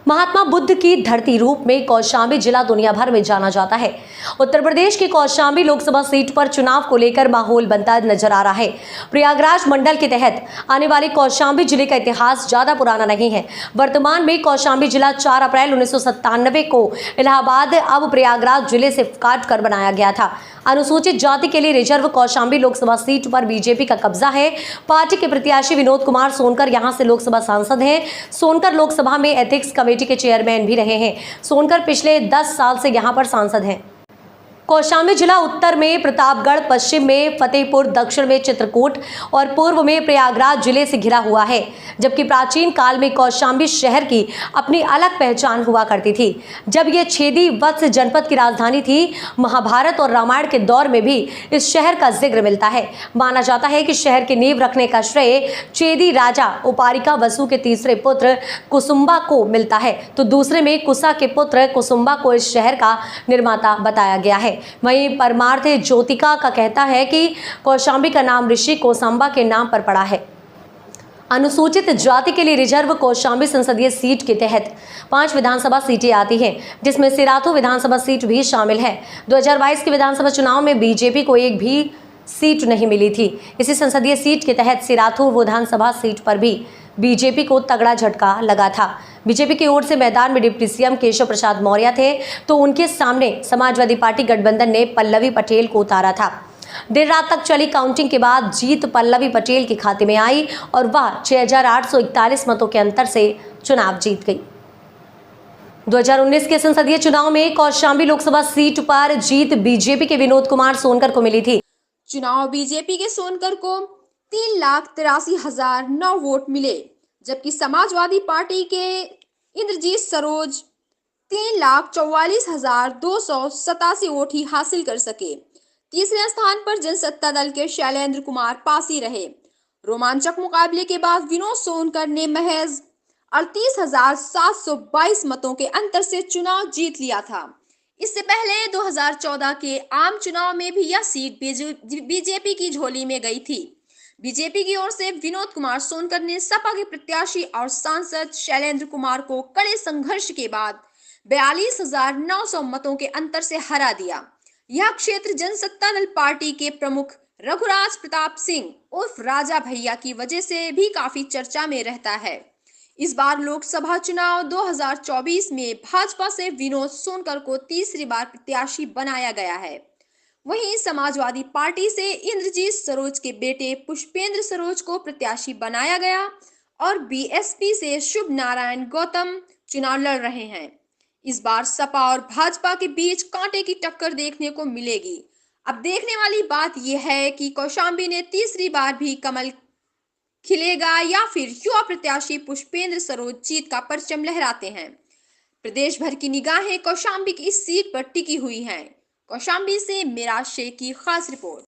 महात्मा बुद्ध की धरती रूप में कौशाम्बी जिला दुनिया भर में जाना जाता है। उत्तर प्रदेश की कौशाम्बी लोकसभा सीट पर चुनाव को लेकर माहौल बनता नजर आ रहा है। प्रयागराज मंडल के तहत आने वाले कौशाम्बी जिले का इतिहास ज्यादा पुराना नहीं है। वर्तमान में कौशाम्बी जिला 4 अप्रैल 1997 को इलाहाबाद अब प्रयागराज जिले से काट कर बनाया गया था। अनुसूचित जाति के लिए रिजर्व कौशाम्बी लोकसभा सीट पर बीजेपी का कब्जा है। पार्टी के प्रत्याशी विनोद कुमार सोनकर यहां से लोकसभा सांसद हैं। सोनकर लोकसभा में एथिक्स कमेटी के चेयरमैन भी रहे हैं। सोनकर पिछले 10 साल से यहां पर सांसद हैं। कौशाम्बी जिला उत्तर में प्रतापगढ़, पश्चिम में फतेहपुर, दक्षिण में चित्रकूट और पूर्व में प्रयागराज जिले से घिरा हुआ है। जबकि प्राचीन काल में कौशाम्बी शहर की अपनी अलग पहचान हुआ करती थी। जब यह छेदी वत्स जनपद की राजधानी थी, महाभारत और रामायण के दौर में भी इस शहर का जिक्र मिलता है। माना जाता है कि शहर की नींव रखने का श्रेय चेदी राजा उपारिका वसु के तीसरे पुत्र कुसुम्बा को मिलता है, तो दूसरे में कुसा के पुत्र कुसुम्बा को इस शहर का निर्माता बताया गया है। वहीं परमार्थ ज्योतिका का कहता है कि कौशाम्बी का नाम ऋषि कोसंबा के नाम पर पड़ा है। अनुसूचित जाति के लिए रिजर्व कौशाम्बी संसदीय सीट के तहत 5 विधानसभा सीटें आती हैं, जिसमें सिराथू विधानसभा सीट भी शामिल है। 2022 के विधानसभा चुनाव में बीजेपी को एक भी सीट नहीं मिली थी। इसी संसदीय सीट के तहत सिराथू विधानसभा सीट पर भी बीजेपी को तगड़ा झटका लगा था। बीजेपी की ओर से मैदान में डिप्टी सीएम केशव प्रसाद मौर्य थे, तो उनके सामने समाजवादी पार्टी गठबंधन ने पल्लवी पटेल को उतारा था। देर रात तक चली काउंटिंग के बाद जीत पल्लवी पटेल के खाते में आई और वह 6841 मतों के अंतर से चुनाव जीत गई। 2019 के संसदीय चुनाव में कौशाम्बी लोकसभा सीट पर जीत बीजेपी के विनोद कुमार सोनकर को मिली थी। चुनाव बीजेपी के सोनकर को 3,83,009 वोट मिले, जबकि समाजवादी पार्टी के इंद्रजीत सरोज 3,44,287 वोट ही हासिल कर सके। तीसरे स्थान पर जनसत्ता दल के शैलेंद्र कुमार पासी रहे। रोमांचक मुकाबले के बाद विनोद सोनकर ने महज 38,722 मतों के अंतर से चुनाव जीत लिया था। इससे पहले 2014 के आम चुनाव में भी यह सीट बीजेपी की झोली में गई थी। बीजेपी की ओर से विनोद कुमार सोनकर ने सपा के प्रत्याशी और सांसद शैलेंद्र कुमार को कड़े संघर्ष के बाद 42,900 मतों के अंतर से हरा दिया। यह क्षेत्र जनसत्ता दल पार्टी के प्रमुख रघुराज प्रताप सिंह उर्फ राजा भैया की वजह से भी काफी चर्चा में रहता है। इस बार लोकसभा चुनाव 2024 में भाजपा से विनोद सोनकर को तीसरी बार प्रत्याशी बनाया गया है। वहीं समाजवादी पार्टी से इंद्रजीत सरोज के बेटे पुष्पेंद्र सरोज को प्रत्याशी बनाया गया और बीएसपी से शुभ नारायण गौतम चुनाव लड़ रहे हैं। इस बार सपा और भाजपा के बीच कांटे की टक्कर देखने को मिलेगी। अब देखने वाली बात यह है कि कौशाम्बी ने तीसरी बार भी कमल खिलेगा या फिर युवा प्रत्याशी पुष्पेंद्र सरोज जीत का परचम लहराते हैं। प्रदेश भर की निगाहें कौशाम्बी की इस सीट पर टिकी हुई हैं। कौशाम्बी से मिराज शेख की खास रिपोर्ट।